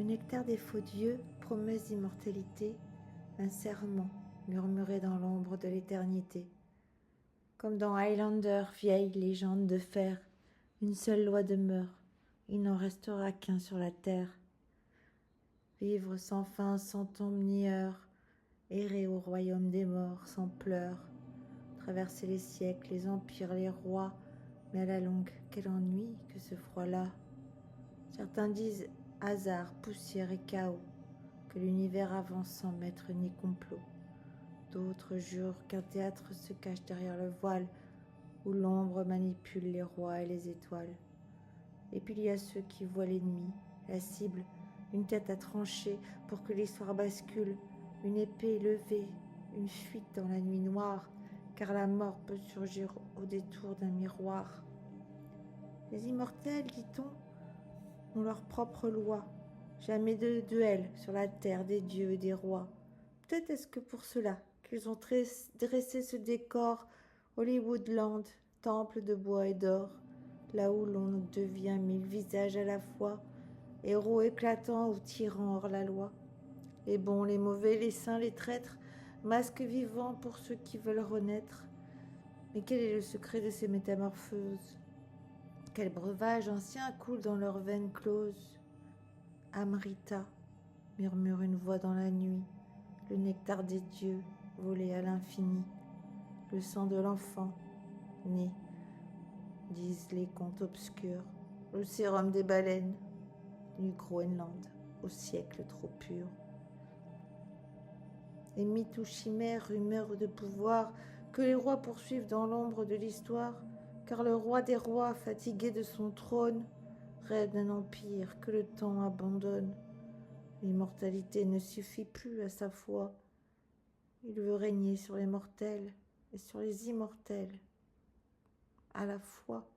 nectar des faux dieux, promesse d'immortalité, un serment murmuré dans l'ombre de l'éternité. Comme dans Highlander, vieille légende de fer, une seule loi demeure, il n'en restera qu'un sur la terre. Vivre sans fin, sans tombe ni heure, errer au royaume des morts sans pleurs, traverser les siècles, les empires, les rois, mais à la longue, quel ennui que ce froid-là. Certains disent hasard, poussière et chaos, que l'univers avance sans maître ni complot. D'autres jurent qu'un théâtre se cache derrière le voile, où l'ombre manipule les rois et les étoiles. Et puis il y a ceux qui voient l'ennemi, la cible, une tête à trancher pour que l'histoire bascule, une épée levée, une fuite dans la nuit noire, car la mort peut surgir au détour d'un miroir. Les immortels, dit-on, ont leur propre loi, jamais de duel sur la terre des dieux et des rois. Peut-être est-ce que pour cela qu'ils ont dressé ce décor Hollywoodland, temple de bois et d'or, là où l'on devient 1000 visages à la fois, héros éclatants ou tyrans hors la loi. Les bons, les mauvais, les saints, les traîtres, masques vivants pour ceux qui veulent renaître. Mais quel est le secret de ces métamorphoses? Quel breuvage ancien coule dans leurs veines closes? Amrita, murmure une voix dans la nuit, le nectar des dieux, volé à l'infini, le sang de l'enfant, né, disent les contes obscurs, le sérum des baleines, du Groenland, au siècle trop pur. Les mythes ou chimères, rumeurs de pouvoir, que les rois poursuivent dans l'ombre de l'histoire, car le roi des rois, fatigué de son trône, rêve d'un empire que le temps abandonne. L'immortalité ne suffit plus à sa foi. Il veut régner sur les mortels et sur les immortels à la fois.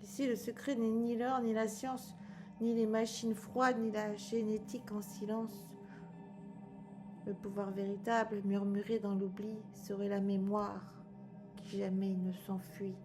Ici, le secret n'est ni l'or, ni la science, ni les machines froides, ni la génétique en silence. Le pouvoir véritable, murmuré dans l'oubli, serait la mémoire qui jamais ne s'enfuit.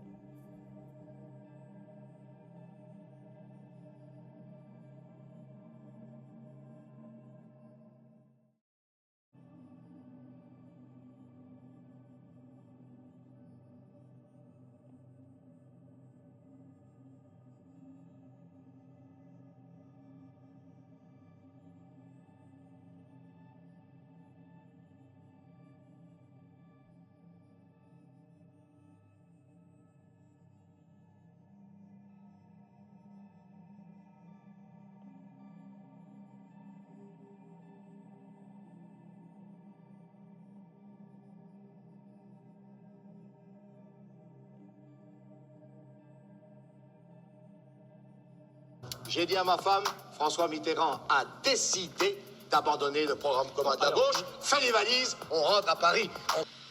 J'ai dit à ma femme, François Mitterrand a décidé d'abandonner le programme commun de la gauche, fait les valises, on rentre à Paris.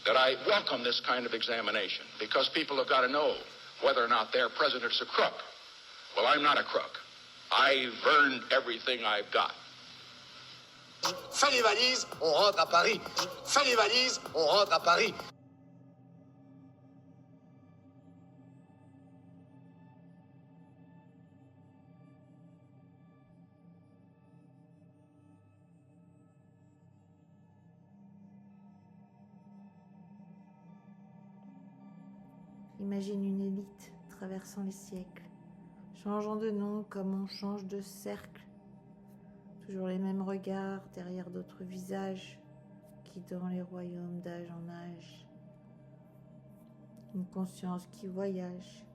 That I welcome this kind of examination because people have got to know whether or not their president's a crook. Well, I'm not a crook. I've earned everything I've got. Fait les valises, on rentre à Paris. Fait les valises, on rentre à Paris. Imagine une élite traversant les siècles, changeant de nom comme on change de cercle. Toujours les mêmes regards derrière d'autres visages, guidant les royaumes d'âge en âge. Une conscience qui voyage,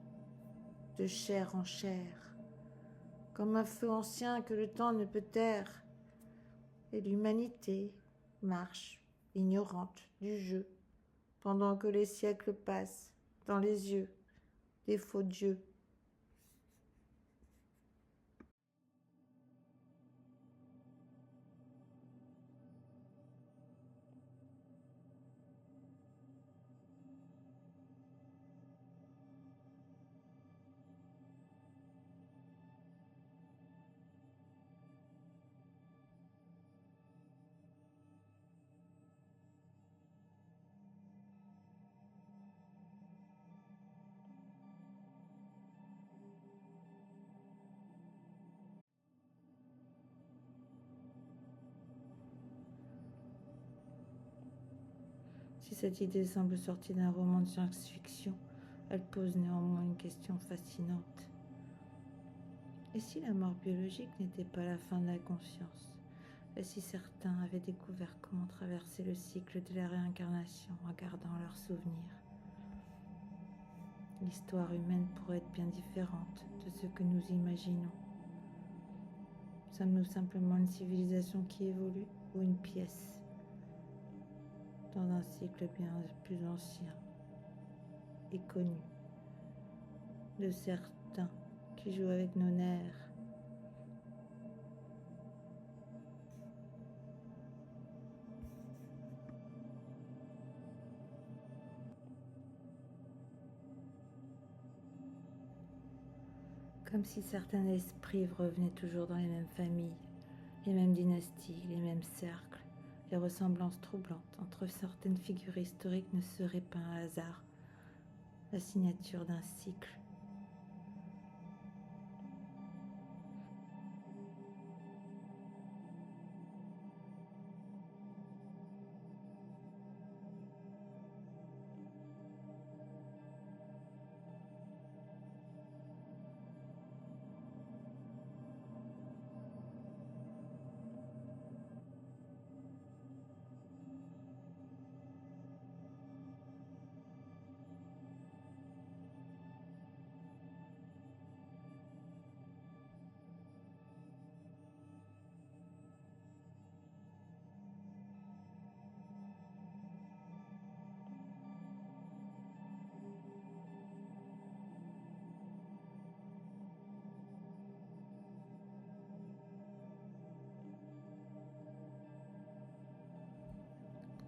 de chair en chair, comme un feu ancien que le temps ne peut taire. Et l'humanité marche, ignorante du jeu, pendant que les siècles passent dans les yeux des faux dieux. Si cette idée semble sortie d'un roman de science-fiction, elle pose néanmoins une question fascinante. Et si la mort biologique n'était pas la fin de la conscience? Et si certains avaient découvert comment traverser le cycle de la réincarnation en gardant leurs souvenirs? L'histoire humaine pourrait être bien différente de ce que nous imaginons. Sommes-nous simplement une civilisation qui évolue ou une pièce dans un cycle bien plus ancien et connu de certains qui jouent avec nos nerfs? Comme si certains esprits revenaient toujours dans les mêmes familles, les mêmes dynasties, les mêmes cercles. Les ressemblances troublantes entre certaines figures historiques ne seraient pas un hasard, la signature d'un cycle.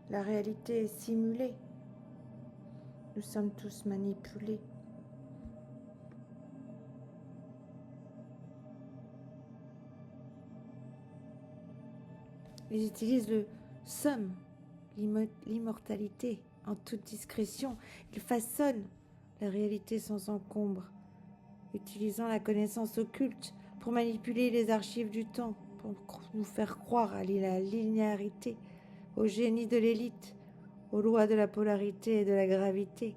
La réalité est simulée. Nous sommes tous manipulés. Ils utilisent le somme, l'immortalité, en toute discrétion. Ils façonnent la réalité sans encombre, utilisant la connaissance occulte pour manipuler les archives du temps, pour nous faire croire à la linéarité, au génie de l'élite, aux lois de la polarité et de la gravité.